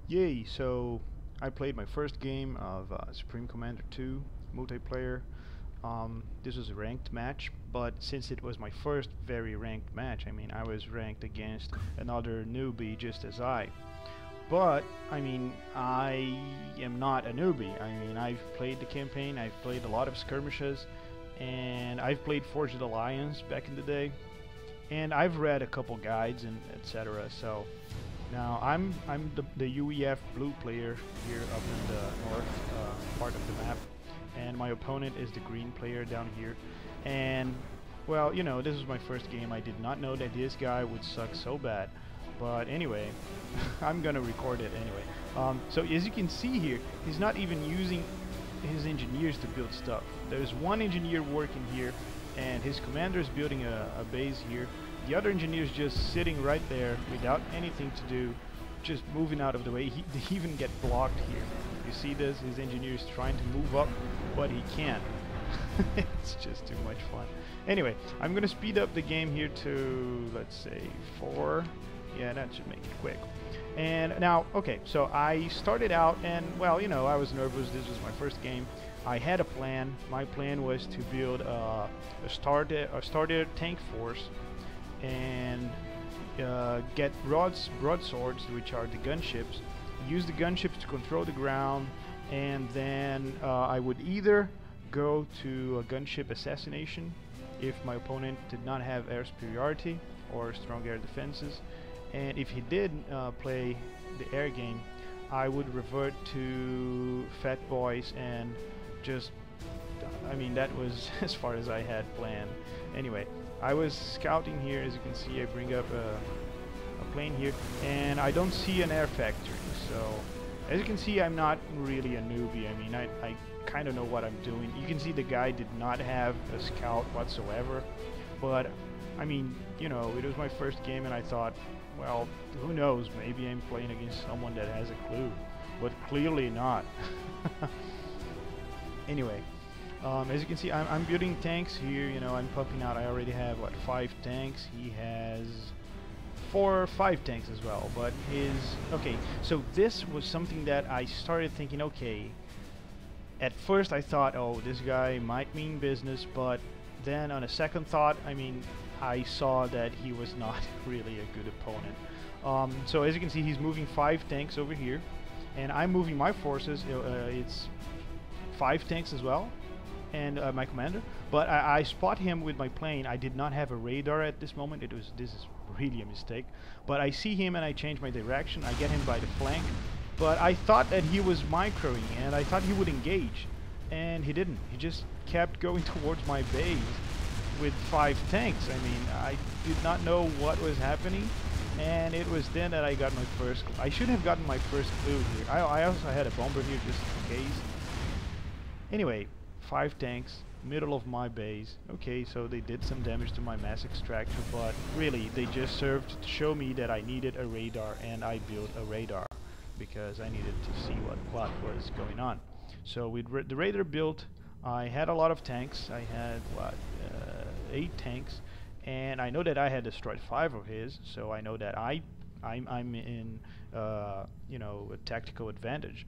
Yay! So I played my first game of Supreme Commander 2 multiplayer. This was a ranked match, but since it was my first very ranked match, I mean I was ranked against another newbie just as I. But I mean I am not a newbie. I mean I've played the campaign, I've played a lot of skirmishes, and I've played Forged Alliance back in the day, and I've read a couple guides and etc. So now I'm the UEF blue player here up in the north part of the map, and my opponent is the green player down here. And well, you know, this was my first game. I did not know that this guy would suck so bad. But anyway, I'm gonna record it anyway. So as you can see here, he's not even using his engineers to build stuff. There's one engineer working here, and his commander is building a base here. The other engineer is just sitting right there without anything to do, just moving out of the way. He even get blocked here. You see this? His engineer is trying to move up, but he can't. It's just too much fun. Anyway, I'm gonna speed up the game here to, let's say, 4. Yeah, that should make it quick. And now, okay, so I started out, and well, you know, I was nervous. This was my first game. I had a plan. My plan was to build a starter tank force and get broadswords, which are the gunships. Use the gunships to control the ground, and then I would either go to a gunship assassination if my opponent did not have air superiority or strong air defenses, and if he did play the air game, I would revert to Fat Boys and just, I mean, that was as far as I had planned. Anyway, I was scouting here. As you can see, I bring up a plane here, and I don't see an air factory. So as you can see, I'm not really a newbie. I mean, I kind of know what I'm doing. You can see the guy did not have a scout whatsoever, but I mean, you know, it was my first game, and I thought, well, who knows, maybe I'm playing against someone that has a clue, but clearly not. Anyway, as you can see, I'm building tanks here. You know, I'm pumping out. I already have, what, 5 tanks. He has 4 or 5 tanks as well, but his... Okay, so this was something that I started thinking, okay, at first I thought, oh, this guy might mean business, but then on a second thought, I mean, I saw that he was not really a good opponent. So as you can see, he's moving 5 tanks over here, and I'm moving my forces. It's 5 tanks as well, and my commander. But I spot him with my plane. I did not have a radar at this moment. This is really a mistake. But I see him and I change my direction. I get him by the flank. But I thought that he was microing, and I thought he would engage, and he didn't. He just kept going towards my base with 5 tanks. I mean, I did not know what was happening, and it was then that I got my first clue. I should have gotten my first clue here. I also had a bomber here just in case. Anyway, 5 tanks, middle of my base. Okay, so they did some damage to my mass extractor, but really they just served to show me that I needed a radar, and I built a radar because I needed to see what was going on. So with the radar built, I had a lot of tanks. I had, what, 8 tanks, and I know that I had destroyed 5 of his, so I know that I'm in you know, a tactical advantage,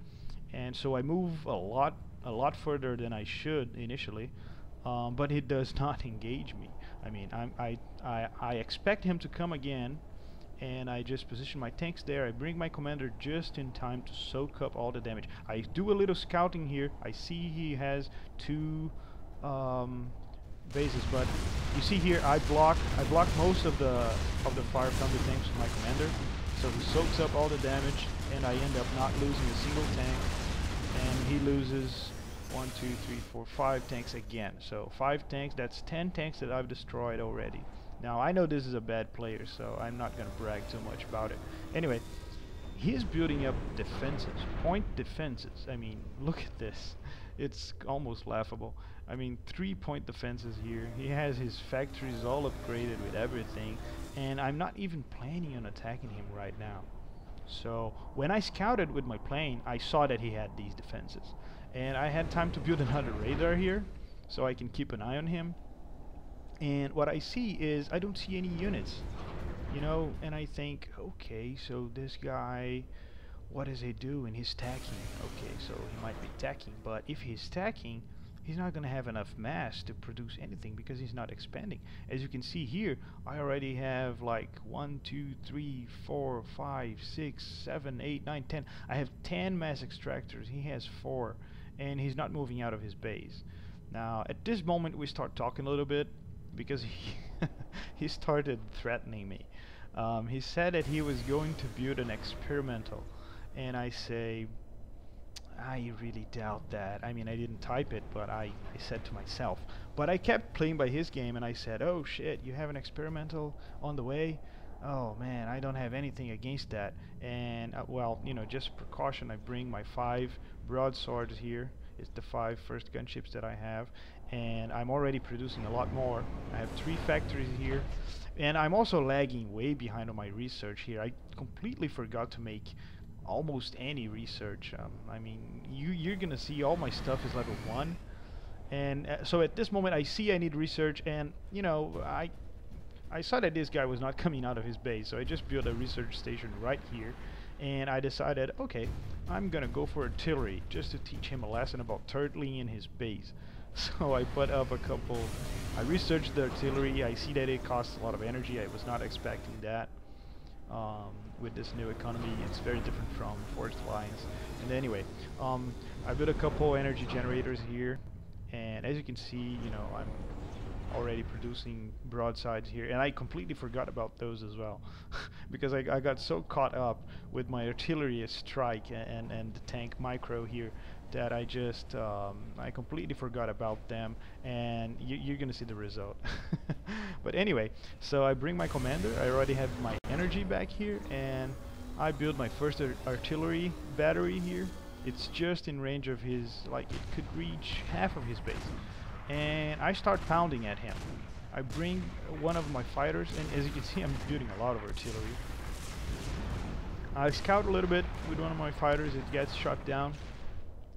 and so I move a lot further than I should initially, but it does not engage me. I mean, I expect him to come again, and I just position my tanks there. I bring my commander just in time to soak up all the damage. I do a little scouting here. I see he has 2 bases, but you see here I block most of the fire from the tanks with my commander, so he soaks up all the damage, and I end up not losing a single tank, and he loses 1, 2, 3, 4, 5 tanks again. So 5 tanks, that's 10 tanks that I've destroyed already. Now I know this is a bad player, so I'm not gonna brag too much about it. Anyway, he's building up defenses, point defenses. I mean, look at this. It's almost laughable. I mean, 3-point defenses here. He has his factories all upgraded with everything, and I'm not even planning on attacking him right now. So when I scouted with my plane, I saw that he had these defenses, and I had time to build another radar here so I can keep an eye on him. And what I see is I don't see any units, you know, and I think, okay, so this guy what does he do? And he's tacking. Okay, so he might be tacking, but if he's tacking, he's not going to have enough mass to produce anything because he's not expanding. As you can see here, I already have like 1, 2, 3, 4, 5, 6, 7, 8, 9, 10. I have 10 mass extractors. He has 4, and he's not moving out of his base. Now, at this moment, we start talking a little bit because he started threatening me. He said that he was going to build an experimental, and I say, I really doubt that. I mean, I didn't type it, but I said to myself. But I kept playing by his game, and I said, oh shit, you have an experimental on the way? Oh man, I don't have anything against that. And well, you know, just precaution, I bring my 5 broadswords here. It's the 5 first gunships that I have, and I'm already producing a lot more. I have 3 factories here, and I'm also lagging way behind on my research here. I completely forgot to make almost any research. I mean, you're gonna see all my stuff is level 1, and so at this moment I see I need research, and you know, I saw that this guy was not coming out of his base, so I just built a research station right here, and I decided, okay, I'm gonna go for artillery just to teach him a lesson about turtling in his base. So I put up a couple. I researched the artillery. I see that it costs a lot of energy. I was not expecting that. With this new economy, it's very different from forest lines. And anyway, I built a couple energy generators here, and as you can see, you know, I'm already producing broadsides here, and I completely forgot about those as well because I got so caught up with my artillery strike and the tank micro here that I just I completely forgot about them, and you're gonna see the result. But anyway, so I bring my commander. I already have my energy back here, and I build my first artillery battery here. It's just in range of his, like it could reach half of his base, and I start pounding at him. I bring one of my fighters, and as you can see, I'm building a lot of artillery. I scout a little bit with one of my fighters. It gets shot down,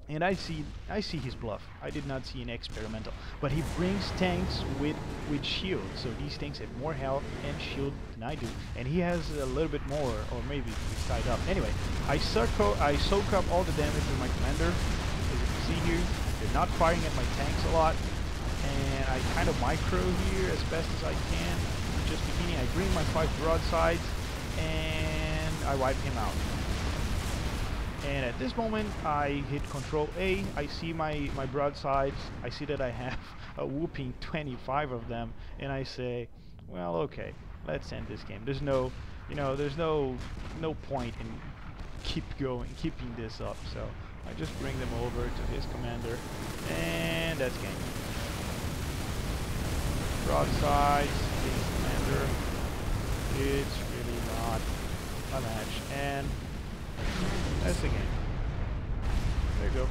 and I see his bluff. I did not see an experimental, but he brings tanks with shield. So these tanks have more health and shield than I do, and he has a little bit more, or maybe he's tied up. Anyway, I soak up all the damage with my commander. As you can see here, they're not firing at my tanks a lot, and I kind of micro here as best as I can. Just beginning, I bring my 5 broadsides, and I wipe him out. And at this moment, I hit Control A. I see my broadsides. I see that I have a whooping 25 of them, and I say, well, okay, let's end this game. There's no, you know, there's no point in keeping this up. So I just bring them over to his commander, and that's game. Broadsides, his commander. It's really not a match, and that's the game. There you go.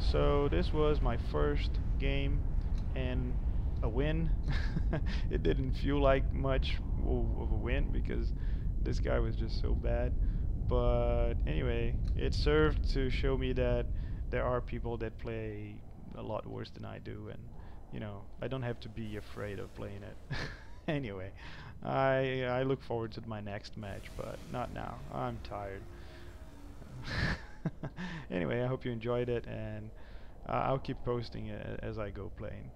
So this was my first game and a win. It didn't feel like much of a win because this guy was just so bad. But anyway, it served to show me that there are people that play a lot worse than I do, and you know, I don't have to be afraid of playing it. Anyway, I look forward to my next match, but not now. I'm tired. Anyway, I hope you enjoyed it, and I'll keep posting it as I go playing.